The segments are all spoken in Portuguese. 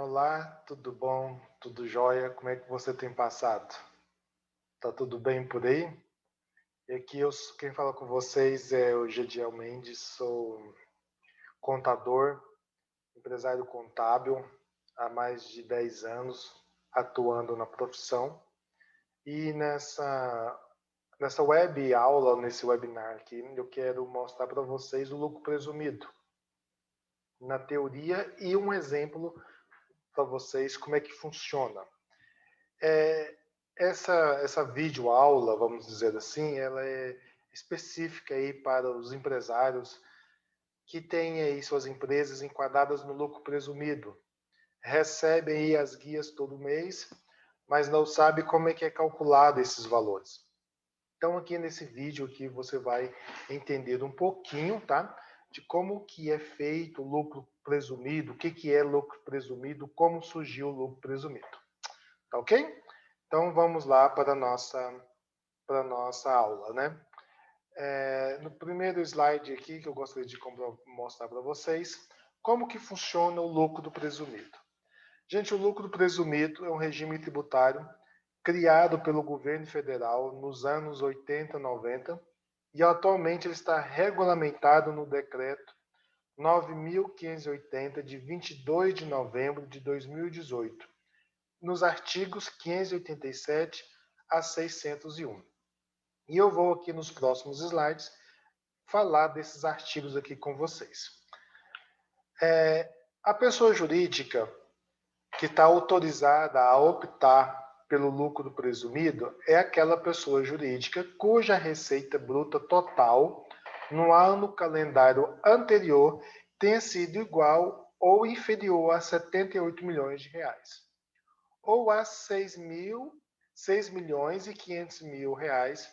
Olá, tudo bom? Tudo jóia? Como é que você tem passado? Tá tudo bem por aí? E aqui quem fala com vocês é o Gediel Mendes, sou contador, empresário contábil há mais de 10 anos atuando na profissão. E nessa web aula, nesse webinar aqui, eu quero mostrar para vocês o lucro presumido na teoria e um exemplo para vocês como é que funciona. É, essa videoaula, vamos dizer assim, ela é específica aí para os empresários que têm aí suas empresas enquadradas no lucro presumido. Recebem aí as guias todo mês, mas não sabe como é que é calculado esses valores. Então aqui nesse vídeo aqui você vai entender um pouquinho, tá? De como que é feito o lucro presumido, o que que é lucro presumido, como surgiu o lucro presumido. Tá ok? Então vamos lá para a nossa aula, né? No primeiro slide aqui que eu gostaria de mostrar para vocês como que funciona o lucro presumido. Gente, o lucro presumido é um regime tributário criado pelo governo federal nos anos 80 e 90 e atualmente ele está regulamentado no decreto 9.580 de 22 de novembro de 2018, nos artigos 587 a 601. E eu vou aqui nos próximos slides falar desses artigos aqui com vocês. A pessoa jurídica que está autorizada a optar pelo lucro presumido é aquela pessoa jurídica cuja receita bruta total no ano calendário anterior tenha sido igual ou inferior a 78 milhões de reais, ou a 6 milhões e 500 mil reais,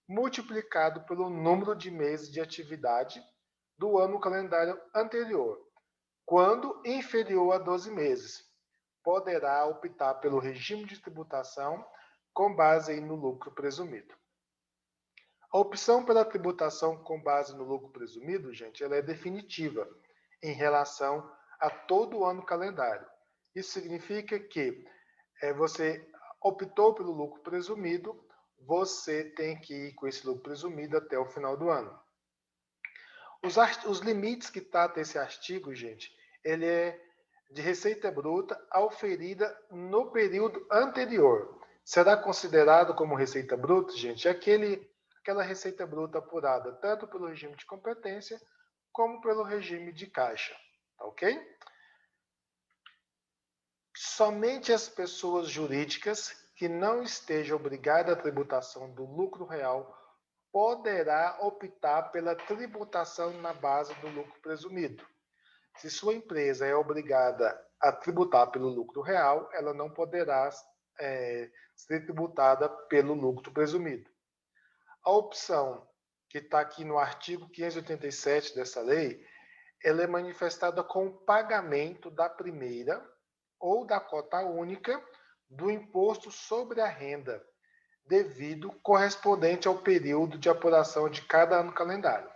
multiplicado pelo número de meses de atividade do ano calendário anterior, quando inferior a 12 meses. Poderá optar pelo regime de tributação com base no lucro presumido. A opção pela tributação com base no lucro presumido, gente, ela é definitiva em relação a todo o ano calendário. Isso significa que você optou pelo lucro presumido, você tem que ir com esse lucro presumido até o final do ano. Os limites que trata esse artigo, gente, ele é de receita bruta auferida no período anterior. Será considerado como receita bruta, gente, aquela receita bruta apurada tanto pelo regime de competência como pelo regime de caixa, tá ok? Somente as pessoas jurídicas que não estejam obrigadas à tributação do lucro real poderá optar pela tributação na base do lucro presumido. Se sua empresa é obrigada a tributar pelo lucro real, ela não poderá ser tributada pelo lucro presumido. A opção que está aqui no artigo 587 dessa lei, ela é manifestada com o pagamento da primeira ou da cota única do imposto sobre a renda, devido correspondente ao período de apuração de cada ano calendário.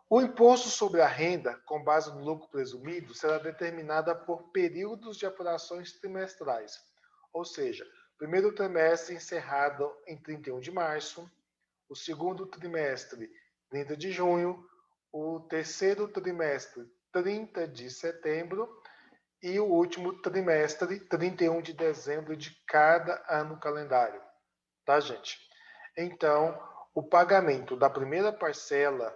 O imposto sobre a renda, com base no lucro presumido, será determinada por períodos de apurações trimestrais, ou seja, o primeiro trimestre encerrado em 31 de março, o segundo trimestre, 30 de junho, o terceiro trimestre, 30 de setembro, e o último trimestre, 31 de dezembro de cada ano calendário. Tá, gente? Então, o pagamento da primeira parcela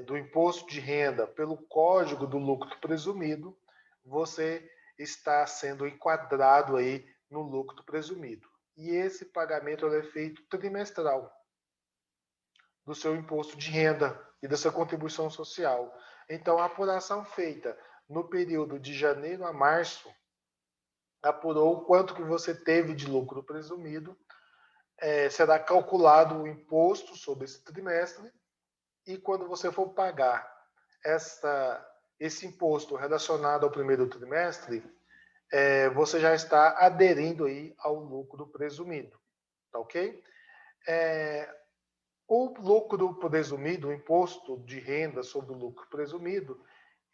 do imposto de renda pelo código do lucro presumido, você está sendo enquadrado aí no lucro presumido. E esse pagamento é feito trimestral do seu imposto de renda e da sua contribuição social. Então, a apuração feita no período de janeiro a março apurou o quanto que você teve de lucro presumido, será calculado o imposto sobre esse trimestre e quando você for pagar esse imposto relacionado ao primeiro trimestre, você já está aderindo aí ao lucro presumido, tá ok? O lucro presumido, o imposto de renda sobre o lucro presumido,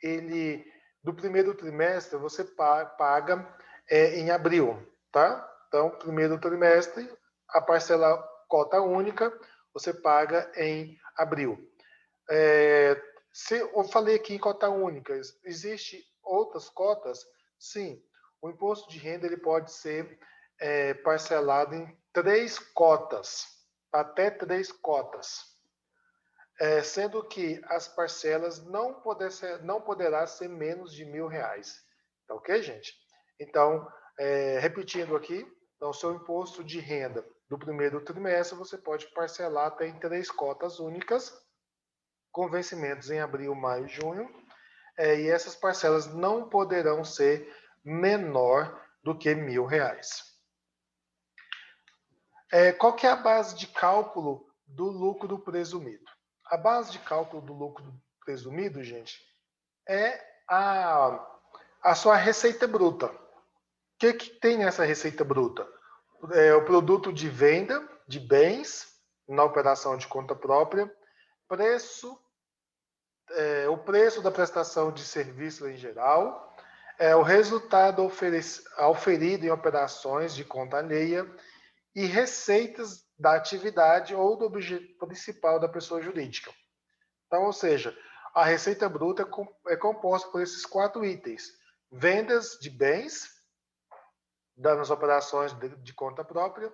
ele do primeiro trimestre você paga em abril, tá? Então, primeiro trimestre, a parcela cota única, você paga em abril. Se eu falei aqui em cota única, existe outras cotas? Sim. O imposto de renda ele pode ser parcelado em 3 cotas, até 3 cotas. Sendo que as parcelas não poderá ser menos de R$1.000. Tá ok, gente? Então, repetindo aqui, então, seu imposto de renda do primeiro trimestre você pode parcelar até em 3 cotas únicas, com vencimentos em abril, maio e junho, e essas parcelas não poderão ser menor do que R$1.000. Qual que é a base de cálculo do lucro presumido? A base de cálculo do lucro presumido, gente, é a sua receita bruta. O que tem nessa receita bruta? O produto de venda de bens na operação de conta própria, o preço da prestação de serviço em geral, o resultado auferido em operações de conta alheia e receitas da atividade ou do objeto principal da pessoa jurídica. Então, ou seja, a receita bruta é composta por esses 4 itens: vendas de bens nas operações de conta própria,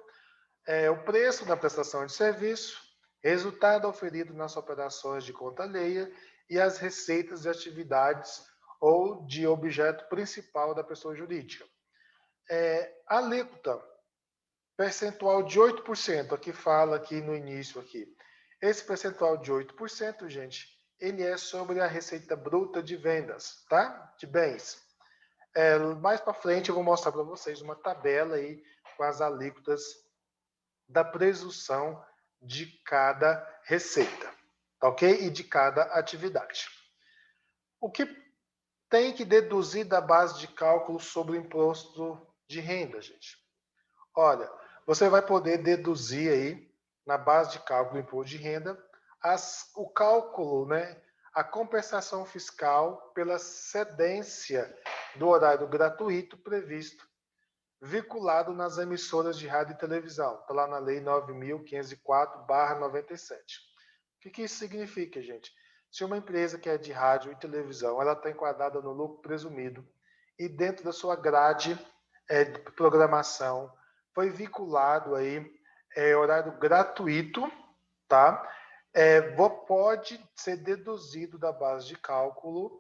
o preço da prestação de serviço, resultado oferido nas operações de conta alheia e as receitas de atividades ou de objeto principal da pessoa jurídica. Alíquota percentual de 8%, aqui fala aqui no início aqui. Esse percentual de 8%, gente, ele é sobre a receita bruta de vendas, tá? De bens. Mais para frente eu vou mostrar para vocês uma tabela aí com as alíquotas da presunção de cada receita, tá ok? E de cada atividade. O que tem que deduzir da base de cálculo sobre o imposto de renda, gente? Olha, você vai poder deduzir aí, na base de cálculo do imposto de renda, o cálculo, né, a compensação fiscal pela cedência do horário gratuito previsto, vinculado nas emissoras de rádio e televisão. Está lá na Lei 9.504/97. O que isso significa, gente? Se uma empresa que é de rádio e televisão, ela está enquadrada no lucro presumido e dentro da sua grade de programação foi vinculado aí horário gratuito, tá? Pode ser deduzido da base de cálculo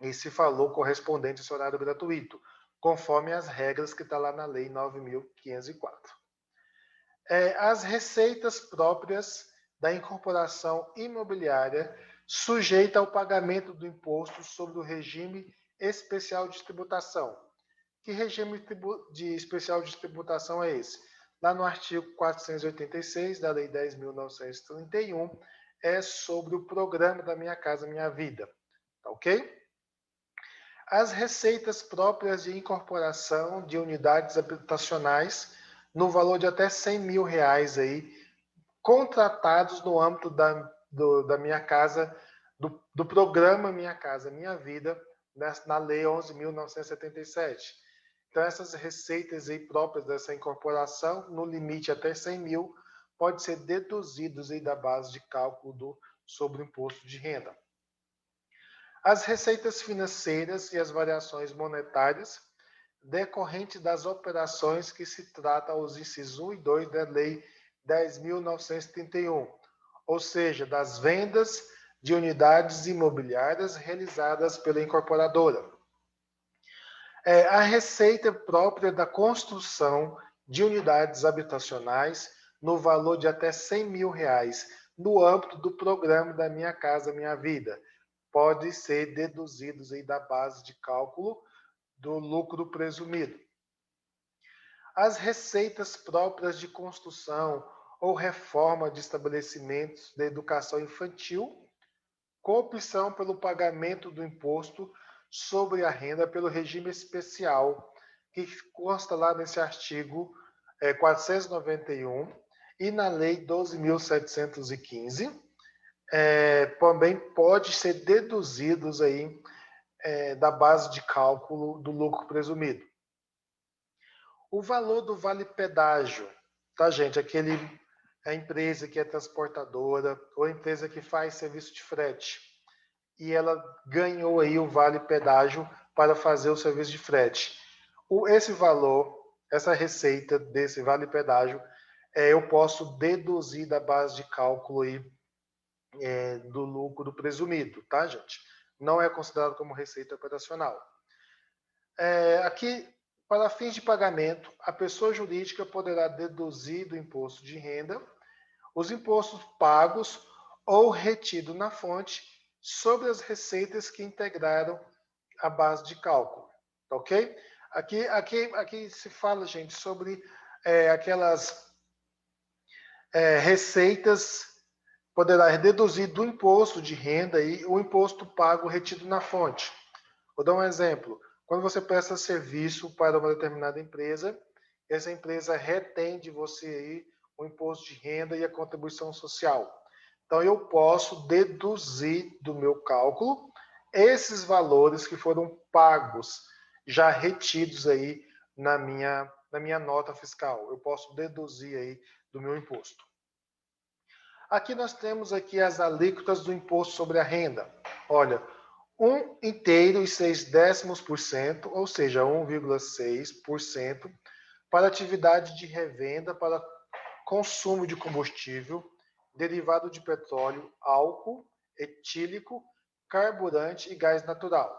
esse valor correspondente a esse horário gratuito, conforme as regras que está lá na Lei 9.504. As receitas próprias da incorporação imobiliária sujeita ao pagamento do imposto sobre o regime especial de tributação. Que regime de especial de tributação é esse? Lá no artigo 486 da Lei 10.931, é sobre o programa da Minha Casa Minha Vida. Tá ok? As receitas próprias de incorporação de unidades habitacionais no valor de até R$100.000 aí, contratados no âmbito da Minha Casa, do programa Minha Casa Minha Vida, na Lei 11.977. Então, essas receitas aí próprias dessa incorporação, no limite até 100 mil, pode ser deduzidos aí da base de cálculo sobre o imposto de renda. As receitas financeiras e as variações monetárias decorrentes das operações que se trata aos incisos 1 e 2 da Lei 10.931, ou seja, das vendas de unidades imobiliárias realizadas pela incorporadora. A receita própria da construção de unidades habitacionais no valor de até R$100.000 no âmbito do programa da Minha Casa Minha Vida. Pode ser deduzidos aí da base de cálculo do lucro presumido. As receitas próprias de construção ou reforma de estabelecimentos de educação infantil, com opção pelo pagamento do imposto sobre a renda pelo regime especial, que consta lá nesse artigo 491 e na Lei 12.715, também pode ser deduzidos aí da base de cálculo do lucro presumido. O valor do vale pedágio, tá, gente? A empresa que é transportadora ou a empresa que faz serviço de frete e ela ganhou aí o vale pedágio para fazer o serviço de frete. Esse valor, essa receita desse vale pedágio, eu posso deduzir da base de cálculo aí, do lucro presumido, tá, gente? Não é considerado como receita operacional. Aqui, para fins de pagamento, a pessoa jurídica poderá deduzir do imposto de renda os impostos pagos ou retidos na fonte sobre as receitas que integraram a base de cálculo, ok? Aqui se fala, gente, sobre aquelas receitas, poderá deduzir do imposto de renda e o imposto pago retido na fonte. Vou dar um exemplo. Quando você presta serviço para uma determinada empresa, essa empresa retém de você aí o imposto de renda e a contribuição social. Então, eu posso deduzir do meu cálculo esses valores que foram pagos, já retidos aí na minha nota fiscal. Eu posso deduzir aí do meu imposto. Aqui nós temos aqui as alíquotas do imposto sobre a renda. Olha, 1,6%, ou seja, 1,6% para atividade de revenda para consumo de combustível, derivado de petróleo, álcool, etílico, carburante e gás natural.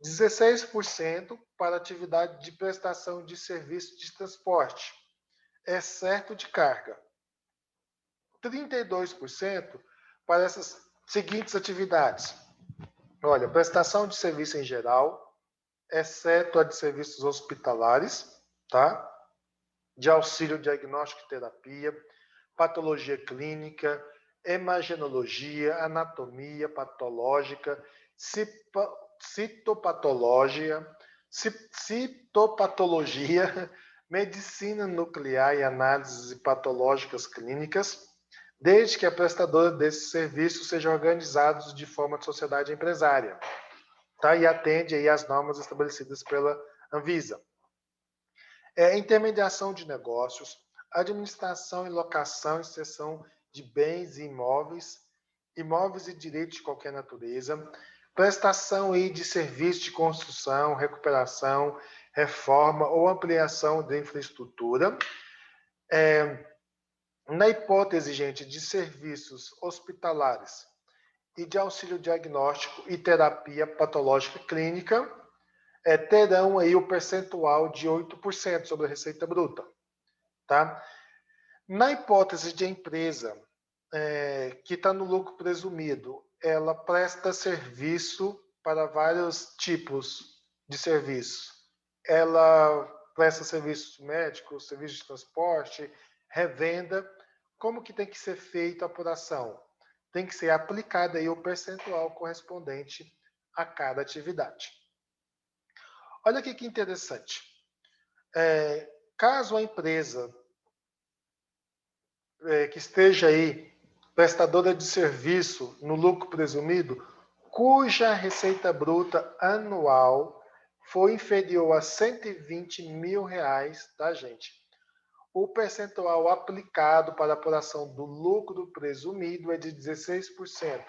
16% para atividade de prestação de serviço de transporte, exceto de carga. 32% para essas seguintes atividades. Olha, prestação de serviço em geral, exceto a de serviços hospitalares, tá? De auxílio diagnóstico e terapia, patologia clínica, imagenologia, anatomia patológica, citopatologia, medicina nuclear e análises patológicas clínicas, desde que a prestadora desse serviço seja organizada de forma de sociedade empresária, tá? E atende aí às normas estabelecidas pela Anvisa. Intermediação de negócios, administração e locação e cessão de bens e imóveis e direitos de qualquer natureza, prestação aí de serviço de construção, recuperação, reforma ou ampliação de infraestrutura. Na hipótese, gente, de serviços hospitalares e de auxílio diagnóstico e terapia patológica clínica, terão aí o percentual de 8% sobre a receita bruta, tá? Na hipótese de empresa que está no lucro presumido, ela presta serviço para vários tipos de serviço. Ela presta serviços médicos, serviço de transporte, revenda. Como que tem que ser feita a apuração? Tem que ser aplicado aí o percentual correspondente a cada atividade. Olha aqui que interessante. Caso a empresa que esteja aí prestadora de serviço no lucro presumido, cuja receita bruta anual for inferior a R$120 mil, tá, gente? O percentual aplicado para a apuração do lucro presumido é de 16%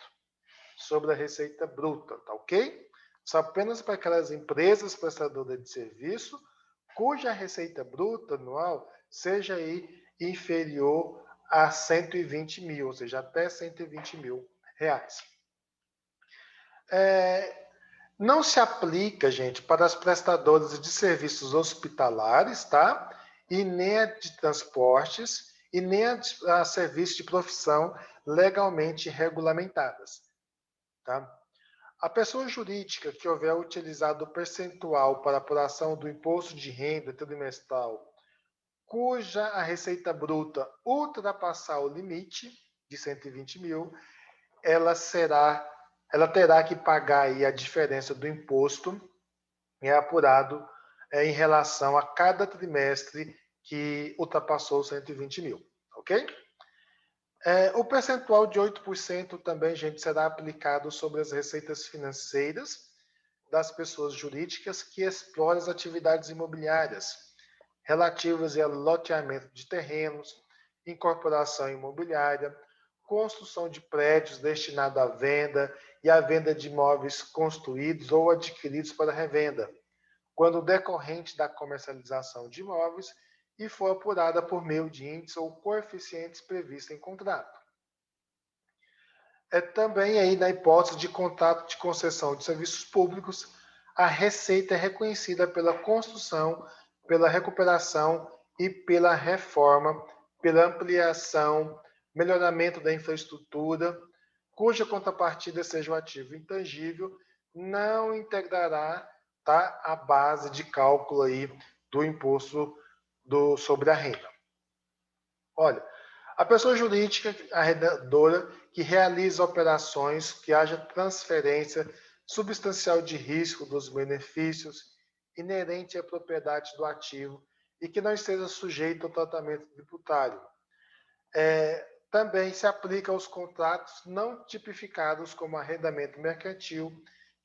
sobre a receita bruta, tá ok? Só apenas para aquelas empresas prestadoras de serviço cuja receita bruta anual seja aí inferior a 120 mil, ou seja, até 120 mil reais. Não se aplica, gente, para as prestadoras de serviços hospitalares, tá? E nem a de transportes, e nem a serviços de profissão legalmente regulamentadas, tá? A pessoa jurídica que houver utilizado o percentual para apuração do imposto de renda trimestral, cuja a receita bruta ultrapassar o limite de 120 mil, ela terá que pagar aí a diferença do imposto apurado em relação a cada trimestre que ultrapassou 120 mil, ok? O percentual de 8% também, gente, será aplicado sobre as receitas financeiras das pessoas jurídicas que exploram as atividades imobiliárias relativas ao loteamento de terrenos, incorporação imobiliária, construção de prédios destinados à venda e à venda de imóveis construídos ou adquiridos para revenda, quando decorrente da comercialização de imóveis e for apurada por meio de índices ou coeficientes previstos em contrato. Também aí na hipótese de contrato de concessão de serviços públicos, a receita é reconhecida pela construção, pela recuperação e pela reforma, pela ampliação, melhoramento da infraestrutura, cuja contrapartida seja o ativo intangível, não integrará, tá, a base de cálculo aí do imposto sobre a renda. Olha, a pessoa jurídica arrendadora que realiza operações que haja transferência substancial de risco dos benefícios inerente à propriedade do ativo e que não esteja sujeito ao tratamento tributário. Também se aplica aos contratos não tipificados como arrendamento mercantil,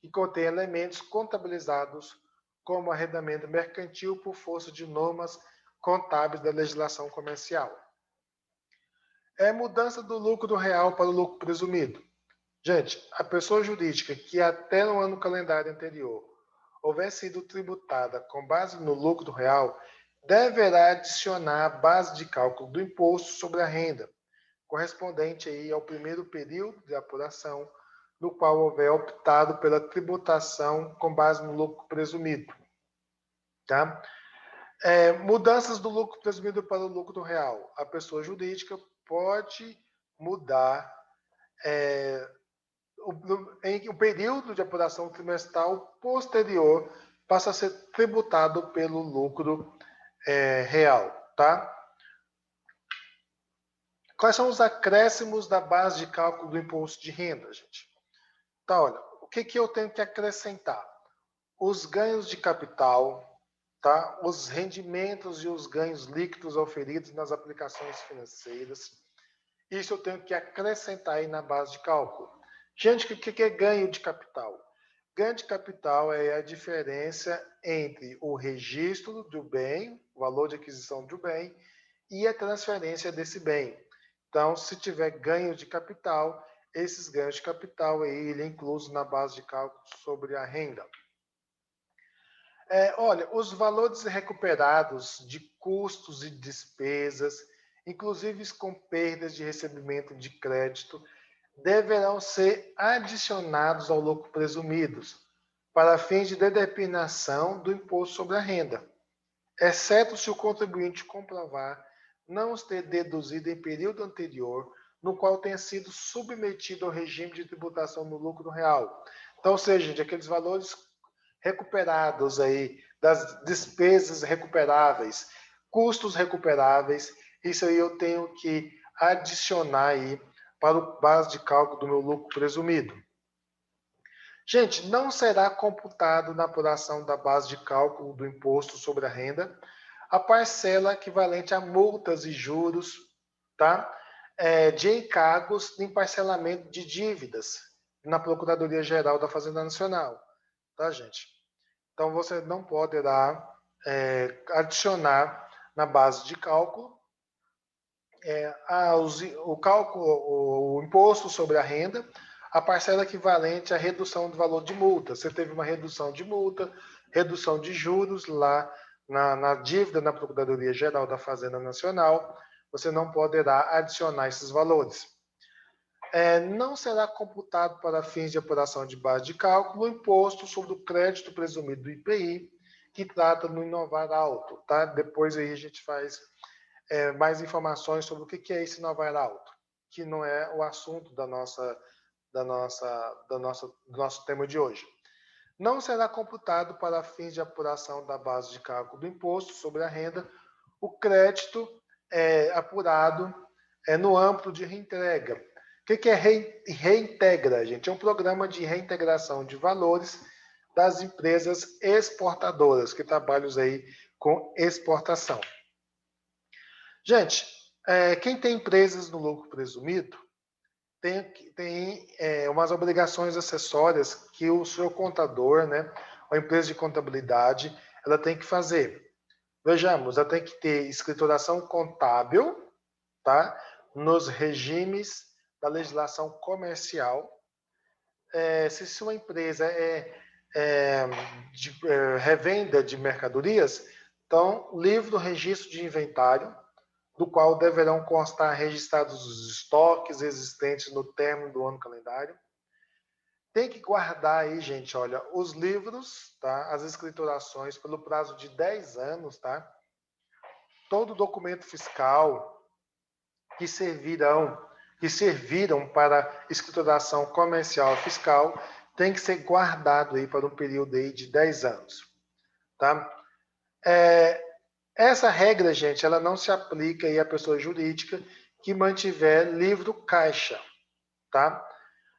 que contém elementos contabilizados como arrendamento mercantil por força de normas contábeis da legislação comercial. Mudança do lucro real para o lucro presumido. Gente, a pessoa jurídica que até no ano calendário anterior houver sido tributada com base no lucro real, deverá adicionar a base de cálculo do imposto sobre a renda, correspondente aí ao primeiro período de apuração, no qual houver optado pela tributação com base no lucro presumido. Tá? Mudanças do lucro presumido para o lucro real. A pessoa jurídica pode mudar em um período de apuração trimestral posterior passa a ser tributado pelo lucro real, tá? Quais são os acréscimos da base de cálculo do imposto de renda, gente? Tá, olha, o que eu tenho que acrescentar? Os ganhos de capital, tá? Os rendimentos e os ganhos líquidos oferidos nas aplicações financeiras. Isso eu tenho que acrescentar aí na base de cálculo. Gente, o que é ganho de capital? Ganho de capital é a diferença entre o registro do bem, o valor de aquisição do bem, e a transferência desse bem. Então, se tiver ganho de capital, esses ganhos de capital aí, ele é incluso na base de cálculo sobre a renda. Olha, os valores recuperados de custos e despesas, inclusive com perdas de recebimento de crédito, deverão ser adicionados ao lucro presumidos, para fins de determinação do imposto sobre a renda, exceto se o contribuinte comprovar não os ter deduzido em período anterior, no qual tenha sido submetido ao regime de tributação no lucro real. Então, ou seja, de aqueles valores recuperados aí, das despesas recuperáveis, custos recuperáveis, isso aí eu tenho que adicionar aí para o base de cálculo do meu lucro presumido. Gente, não será computado na apuração da base de cálculo do imposto sobre a renda a parcela equivalente a multas e juros, tá? De encargos em parcelamento de dívidas na Procuradoria-Geral da Fazenda Nacional, tá, gente? Então, você não poderá adicionar na base de cálculo o imposto sobre a renda, a parcela equivalente à redução do valor de multa. Você teve uma redução de multa, redução de juros lá na dívida na Procuradoria-Geral da Fazenda Nacional, você não poderá adicionar esses valores. Não será computado para fins de apuração de base de cálculo o imposto sobre o crédito presumido do IPI, que trata no inovar alto, tá? Depois aí a gente faz mais informações sobre o que é esse inovar alto, que não é o assunto do nosso tema de hoje. Não será computado para fins de apuração da base de cálculo do imposto sobre a renda o crédito apurado no âmbito de reintegra. O que é reintegra, gente? É um programa de reintegração de valores das empresas exportadoras que trabalham aí com exportação. Gente, quem tem empresas no lucro presumido, tem umas obrigações acessórias que o seu contador, né, a empresa de contabilidade, ela tem que fazer. Vejamos, ela tem que ter escrituração contábil, tá? Nos regimes da legislação comercial. Se sua empresa revenda de mercadorias, então, livro do registro de inventário, do qual deverão constar registrados os estoques existentes no término do ano calendário. Tem que guardar aí, gente, olha, os livros, tá? As escriturações pelo prazo de 10 anos, tá? Todo documento fiscal que serviram para escrituração comercial fiscal tem que ser guardado aí para um período aí de 10 anos, tá? Essa regra, gente, ela não se aplica aí à pessoa jurídica que mantiver livro caixa, tá?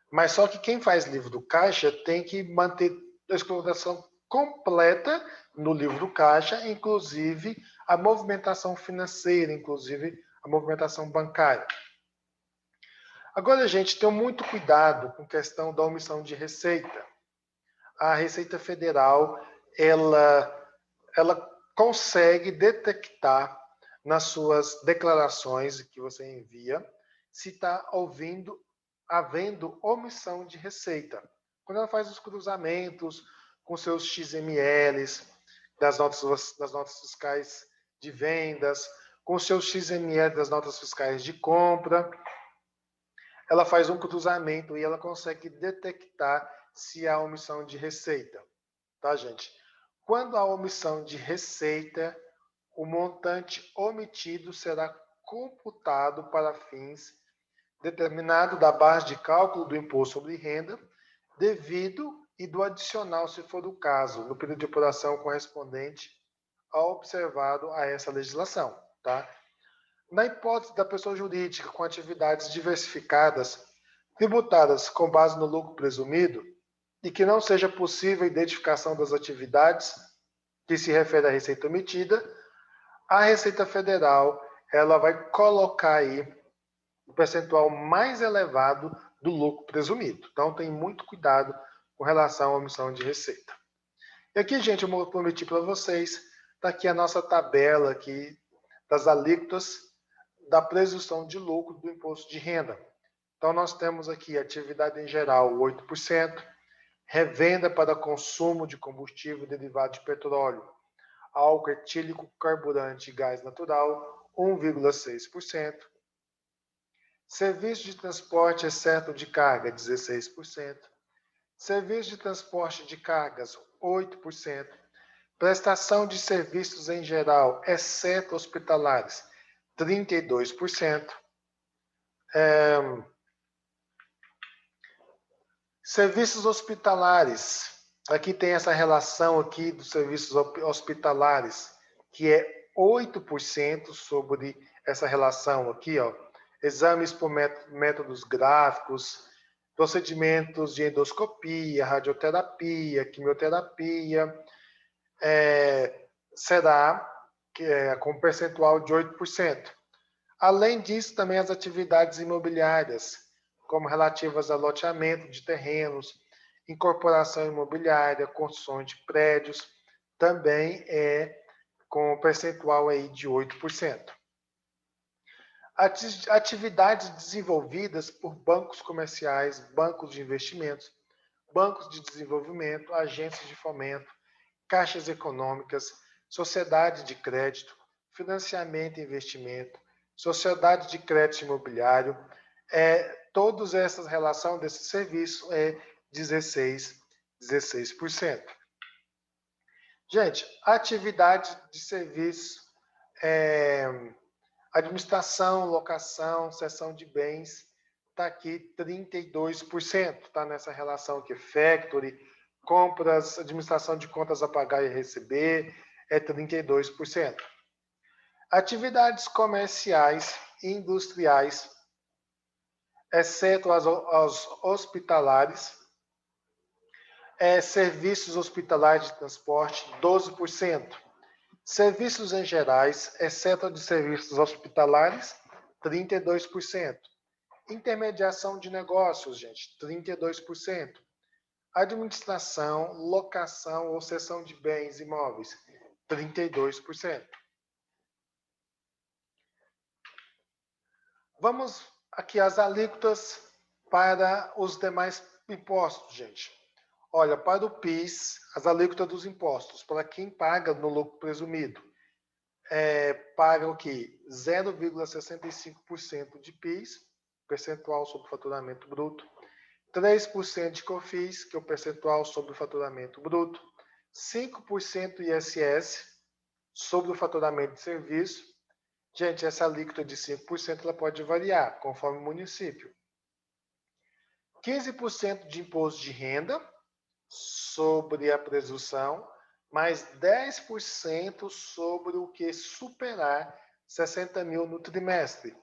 Mas só que quem faz livro do caixa tem que manter a exploração completa no livro do caixa, inclusive a movimentação financeira, inclusive a movimentação bancária. Agora, gente, tenham muito cuidado com a questão da omissão de receita. A Receita Federal, ela consegue detectar nas suas declarações que você envia se está havendo omissão de receita. Quando ela faz os cruzamentos com seus XMLs das notas fiscais de vendas, com seus XML das notas fiscais de compra, ela faz um cruzamento e ela consegue detectar se há omissão de receita. Tá, gente? Quando há omissão de receita, o montante omitido será computado para fins determinado da base de cálculo do imposto sobre renda, devido e do adicional, se for o caso, no período de apuração correspondente ao observado a essa legislação. Tá? Na hipótese da pessoa jurídica com atividades diversificadas, tributadas com base no lucro presumido, e que não seja possível a identificação das atividades que se refere à receita omitida, a Receita Federal ela vai colocar aí o percentual mais elevado do lucro presumido. Então, tem muito cuidado com relação à omissão de receita. E aqui, gente, eu prometi para vocês, está aqui a nossa tabela aqui das alíquotas da presunção de lucro do imposto de renda. Então, nós temos aqui atividade em geral, 8%, revenda para consumo de combustível derivado de petróleo, álcool etílico, carburante e gás natural, 1,6%. Serviço de transporte exceto de carga, 16%. Serviço de transporte de cargas, 8%. Prestação de serviços em geral, exceto hospitalares, 32%. Serviços hospitalares. Aqui tem essa relação aqui dos serviços hospitalares, que é 8% sobre essa relação aqui, ó. Exames por métodos gráficos, procedimentos de endoscopia, radioterapia, quimioterapia, será com percentual de 8%. Além disso, também as atividades imobiliárias, como relativas a loteamento de terrenos, incorporação imobiliária, construção de prédios, também é com percentual aí de 8%. Atividades desenvolvidas por bancos comerciais, bancos de investimentos, bancos de desenvolvimento, agências de fomento, caixas econômicas, sociedade de crédito, financiamento e investimento, sociedade de crédito imobiliário, todas essas relações desse serviço é 16%. Gente, atividade de serviço, administração, locação, cessão de bens, está aqui 32%, está nessa relação aqui, factory, compras, administração de contas a pagar e receber, é 32%. Atividades comerciais e industriais, exceto as hospitalares, serviços hospitalares de transporte, 12%. Serviços em gerais, exceto de serviços hospitalares, 32%. Intermediação de negócios, gente, 32%. Administração, locação ou cessão de bens imóveis, 32%. Vamos aqui às alíquotas para os demais impostos, gente. Olha, para o PIS, as alíquotas dos impostos, para quem paga no lucro presumido, paga o quê? 0,65% de PIS, percentual sobre o faturamento bruto, 3% de COFINS, que é o percentual sobre o faturamento bruto, 5% ISS sobre o faturamento de serviço. Gente, essa alíquota de 5% ela pode variar conforme o município. 15% de imposto de renda sobre a presunção, mais 10% sobre o que superar 60 mil no trimestre.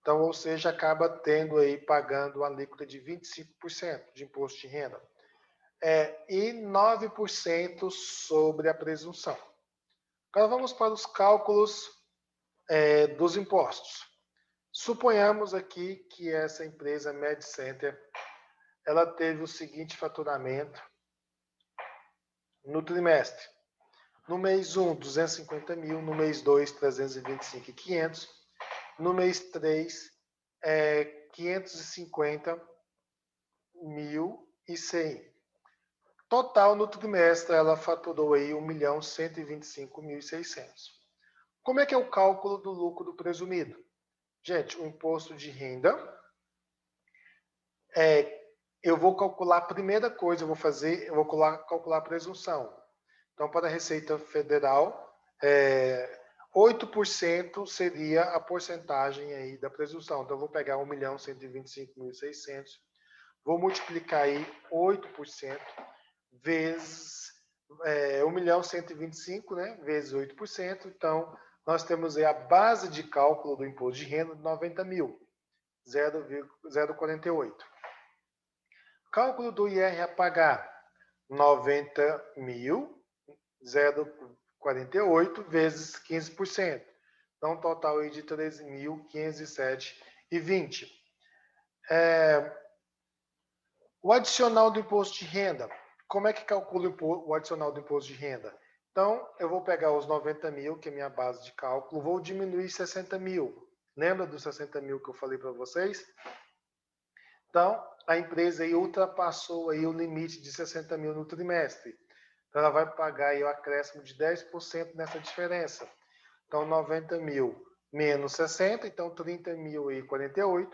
Então, ou seja, acaba tendo aí, pagando uma alíquota de 25% de imposto de renda. E 9% sobre a presunção. Agora vamos para os cálculos dos impostos. Suponhamos aqui que essa empresa MedCenter, ela teve o seguinte faturamento no trimestre. No mês 1, 250 mil, no mês 2, 325.500, no mês 3, 550.100. Total, no trimestre, ela faturou aí 1.125.600. Como é que é o cálculo do lucro presumido? Gente, o imposto de renda, eu vou calcular, a primeira coisa eu vou calcular a presunção. Então, para a Receita Federal, 8% seria a porcentagem aí da presunção. Então, eu vou pegar 1.125.600, vou multiplicar aí 8%, vezes 1.125.000, né, vezes 8%. Então, nós temos aí a base de cálculo do imposto de renda de 90 mil, 0,048. Cálculo do IR a pagar, 90 mil, 0,48 vezes 15%. Então, um total aí de 13.507,20. O adicional do imposto de renda. Como é que calcula o adicional do imposto de renda? Então, eu vou pegar os 90 mil, que é a minha base de cálculo, vou diminuir 60 mil. Lembra dos 60 mil que eu falei para vocês? Então, a empresa aí ultrapassou aí o limite de 60 mil no trimestre. Então, ela vai pagar aí o acréscimo de 10% nessa diferença. Então, 90 mil menos 60, então 30.048,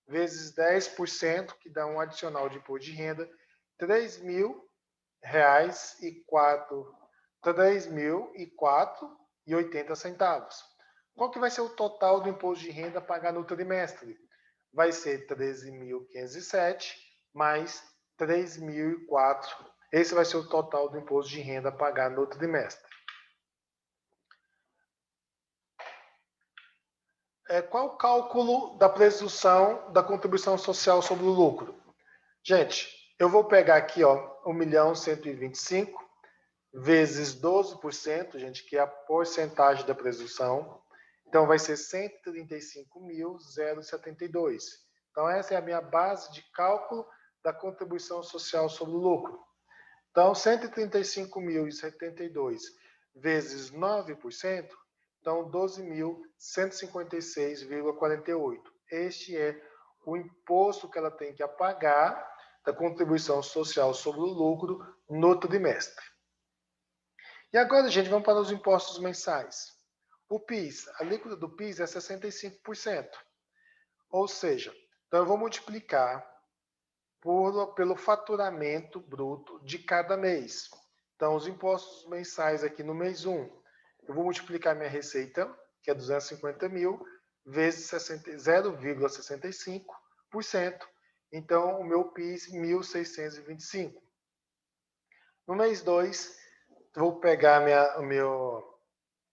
vezes 10%, que dá um adicional de imposto de renda, R$3.004,80. Qual que vai ser o total do imposto de renda a pagar no trimestre? Vai ser 13.507 mais 3.004. Esse vai ser o total do imposto de renda a pagar no trimestre. Qual o cálculo da presunção da contribuição social sobre o lucro? Gente, eu vou pegar aqui, ó, 1.125.000 vezes 12%, gente, que é a porcentagem da presunção. Então, vai ser 135.072. Então, essa é a minha base de cálculo da contribuição social sobre o lucro. Então, 135.072 vezes 9%, então 12.156,48. Este é o imposto que ela tem que pagar da contribuição social sobre o lucro no trimestre. E agora, gente, vamos para os impostos mensais. O PIS, a alíquota do PIS é 65%. Ou seja, então eu vou multiplicar pelo faturamento bruto de cada mês. Então, os impostos mensais aqui no mês 1, eu vou multiplicar minha receita, que é 250 mil, vezes 0,65%. Então, o meu PIS, 1.625. No mês 2, vou pegar minha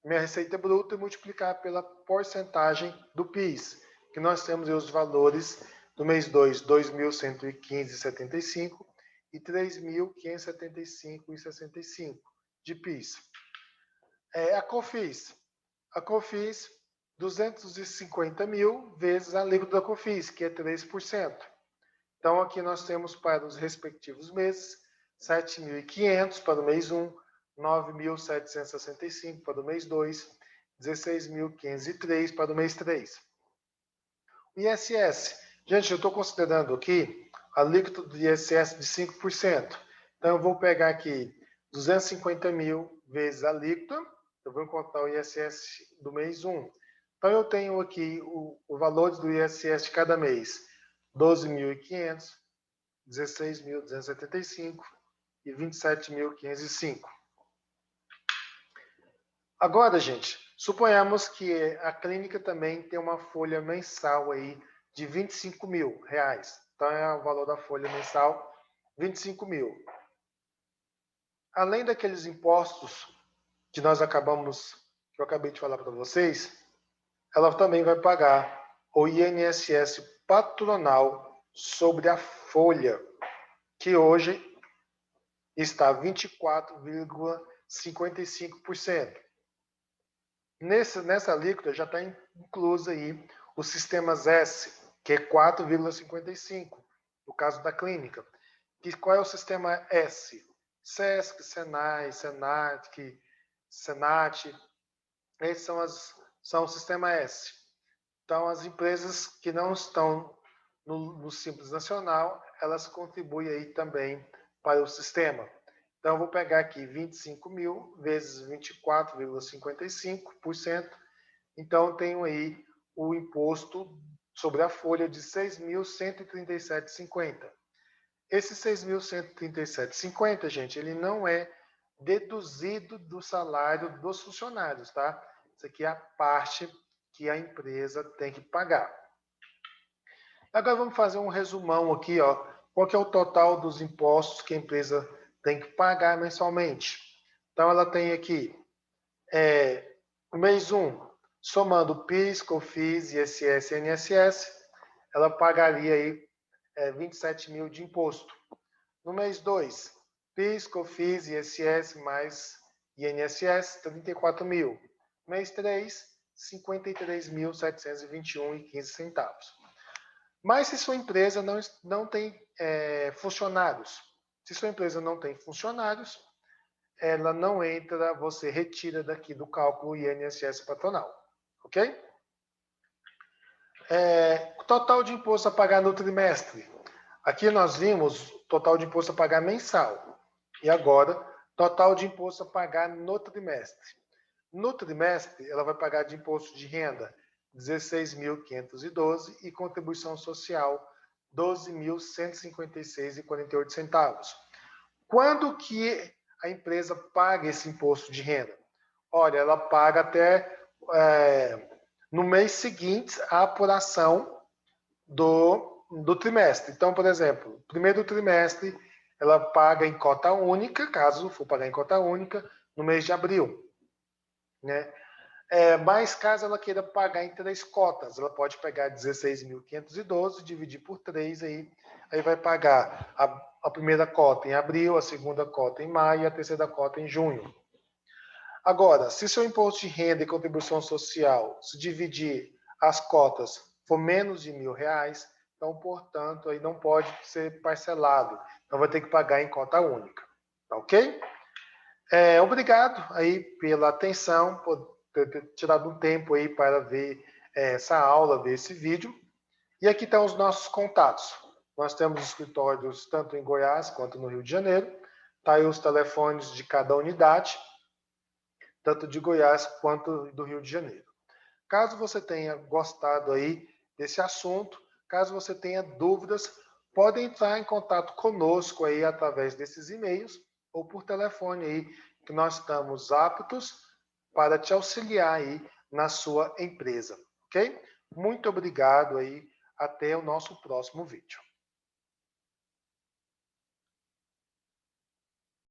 receita bruta e multiplicar pela porcentagem do PIS, que nós temos aí os valores do mês 2, 2.115,75 e 3.575,65 de PIS. A COFINS 250 mil vezes a alíquota da COFINS, que é 3%. Então, aqui nós temos para os respectivos meses, 7.500 para o mês 1, 9.765 para o mês 2, 16.503 para o mês 3. O ISS. Gente, eu estou considerando aqui a alíquota do ISS de 5%. Então, eu vou pegar aqui 250 mil vezes a alíquota. Eu vou encontrar o ISS do mês 1. Então, eu tenho aqui o valor do ISS de cada mês. 12.500, 16.275 e 27.505. Agora, gente, suponhamos que a clínica também tem uma folha mensal aí de 25 mil reais. Então, é o valor da folha mensal, 25 mil. Além daqueles impostos que eu acabei de falar para vocês, ela também vai pagar o INSS patronal sobre a folha, que hoje está 24,55%. Nessa alíquota já está incluso aí os sistemas S, que é 4,55%, no caso da clínica. E qual é o sistema S? SESC, SENAI, SENAC, SENAT, esses são o sistema S. Então, as empresas que não estão no Simples Nacional, elas contribuem aí também para o sistema. Então, eu vou pegar aqui 25 mil vezes 24,55%. Então, eu tenho aí o imposto sobre a folha de 6.137,50. Esse 6.137,50, gente, ele não é deduzido do salário dos funcionários, tá? Isso aqui é a parte que a empresa tem que pagar. Agora vamos fazer um resumão aqui, ó. Qual que é o total dos impostos que a empresa tem que pagar mensalmente? Então ela tem aqui no mês 1, somando PIS, COFINS, ISS e INSS, ela pagaria aí 27 mil de imposto. No mês 2, PIS, COFINS, ISS mais INSS, 34 mil. Mês 3, 53.721,15. Mas se sua empresa não tem funcionários, se sua empresa não tem funcionários, ela não entra, você retira daqui do cálculo INSS patronal, ok? Total de imposto a pagar no trimestre. Aqui nós vimos total de imposto a pagar mensal. E agora, total de imposto a pagar no trimestre. No trimestre, ela vai pagar de imposto de renda 16.512 e contribuição social 12.156,48. Quando que a empresa paga esse imposto de renda? Olha, ela paga até no mês seguinte a apuração do trimestre. Então, por exemplo, primeiro trimestre ela paga em cota única, caso for pagar em cota única, no mês de abril, né? Mas caso ela queira pagar em 3 cotas, ela pode pegar 16.512, dividir por 3, aí vai pagar a primeira cota em abril, a segunda cota em maio e a terceira cota em junho. Agora, se seu imposto de renda e contribuição social se dividir as cotas for menos de R$1.000, então, portanto, aí não pode ser parcelado. Então, vai ter que pagar em cota única. Tá ok? Obrigado aí pela atenção, por ter tirado um tempo aí para ver essa aula, ver esse vídeo. E aqui estão os nossos contatos. Nós temos escritórios tanto em Goiás quanto no Rio de Janeiro. Tá aí os telefones de cada unidade, tanto de Goiás quanto do Rio de Janeiro. Caso você tenha gostado aí desse assunto, caso você tenha dúvidas, pode entrar em contato conosco aí através desses e-mails ou por telefone aí, que nós estamos aptos para te auxiliar aí na sua empresa, ok? Muito obrigado aí, até o nosso próximo vídeo.